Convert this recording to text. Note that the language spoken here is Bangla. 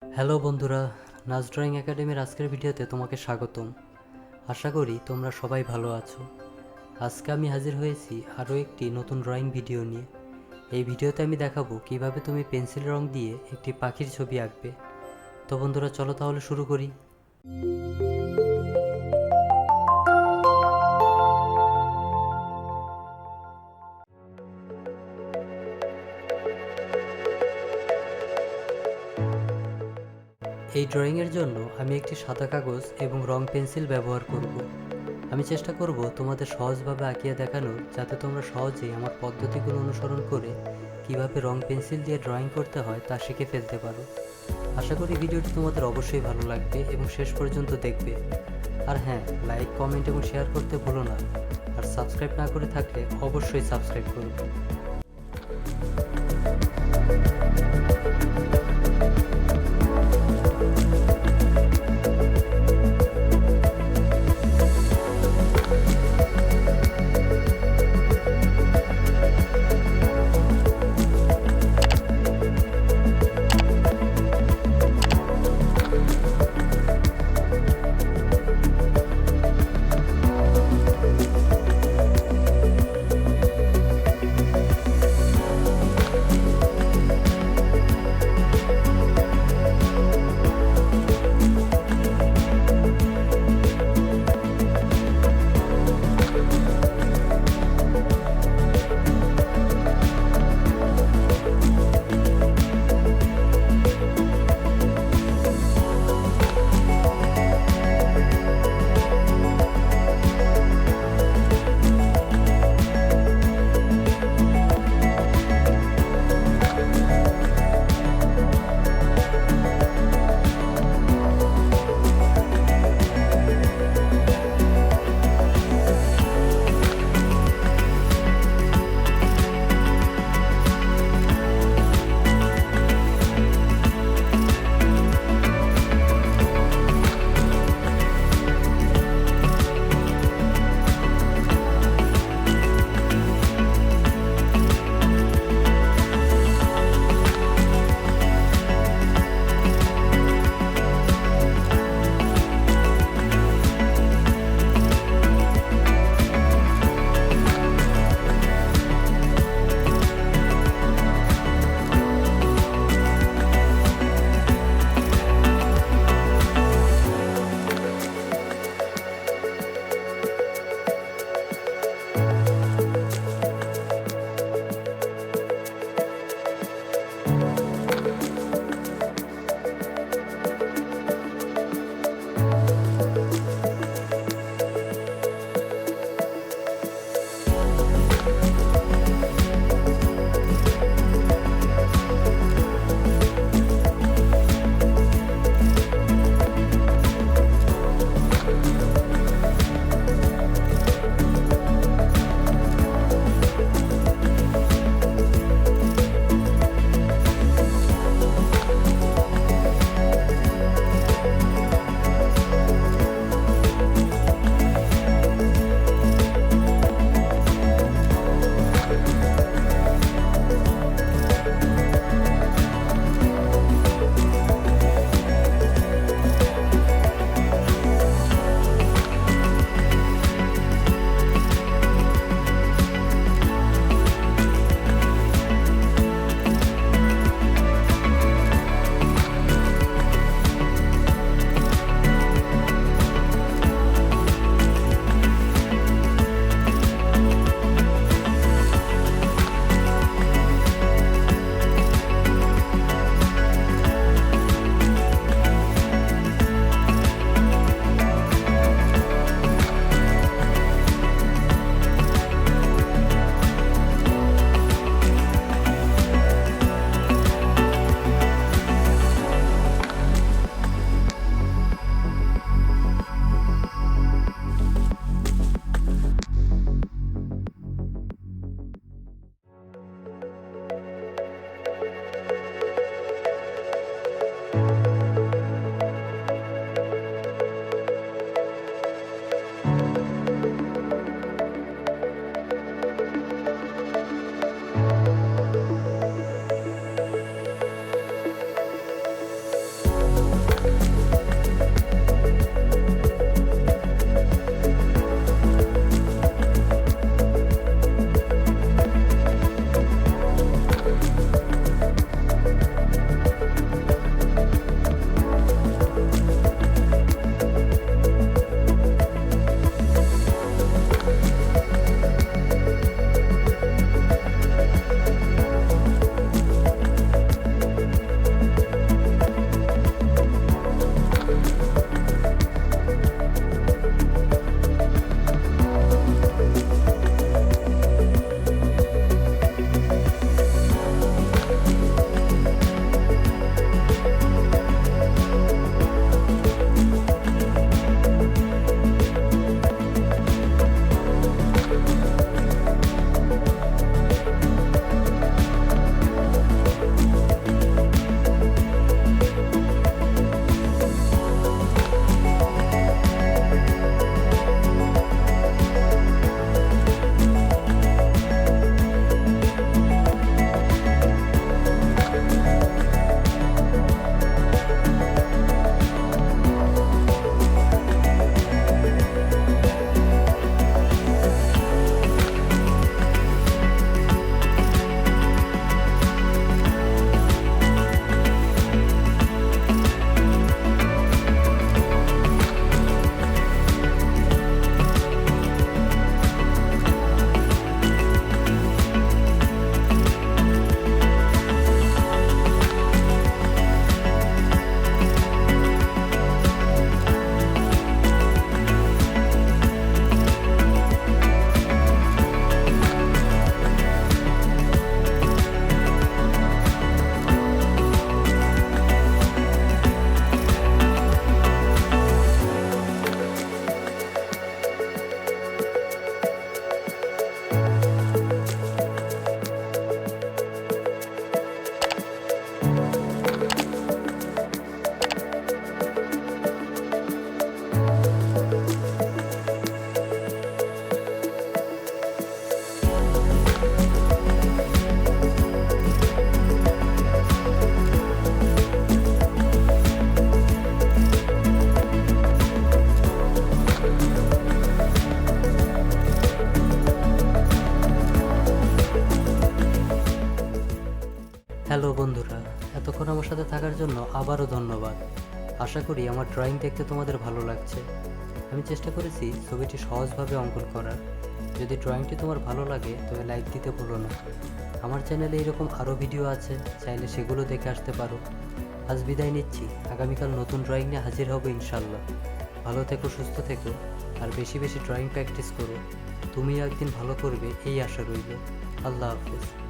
হ্যালো বন্ধুরা, নাচ ড্রয়িং একাডেমির আজকের ভিডিওতে তোমাকে স্বাগতম। আশা করি তোমরা সবাই ভালো আছো। আজকে আমি হাজির হয়েছি আরও একটি নতুন ড্রয়িং ভিডিও নিয়ে। এই ভিডিওতে আমি দেখাবো কিভাবে তুমি পেন্সিল রং দিয়ে একটি পাখির ছবি আঁকবে। তো বন্ধুরা, চলো তাহলে শুরু করি। এই ড্রয়িংয়ের জন্য আমি একটি সাদা কাগজ এবং রং পেন্সিল ব্যবহার করব। আমি চেষ্টা করব তোমাদের সহজভাবে আঁকিয়ে দেখানোর, যাতে তোমরা সহজেই আমার পদ্ধতিগুলো অনুসরণ করে কিভাবে রং পেন্সিল দিয়ে ড্রয়িং করতে হয় তা শিখে ফেলতে পারো। আশা করি ভিডিওটি তোমাদের অবশ্যই ভালো লাগবে এবং শেষ পর্যন্ত দেখবে। আর হ্যাঁ, লাইক, কমেন্ট এবং শেয়ার করতে ভুলো না। আর সাবস্ক্রাইব না করে থাকলে অবশ্যই সাবস্ক্রাইব করবে। আবারও ধন্যবাদ। আশা করি আমার ড্রয়িং দেখতে তোমাদের ভালো লাগছে। আমি চেষ্টা করেছি ছবিটি সহজভাবে অঙ্কন করার। যদি ড্রয়িংটি তোমার ভালো লাগে তবে লাইক দিতে ভুলো না। আমার চ্যানেলে এরকম আরও ভিডিও আছে, চাইলে সেগুলো দেখে আসতে পারো। আজ বিদায় নিচ্ছি, আগামীকাল নতুন ড্রয়িং নিয়ে হাজির হব ইনশাল্লাহ। ভালো থেকো, সুস্থ থেকো, আর বেশি বেশি ড্রয়িং প্র্যাকটিস করো। তুমিও একদিন ভালো করবে এই আশা রইল। আল্লাহ হাফেজ।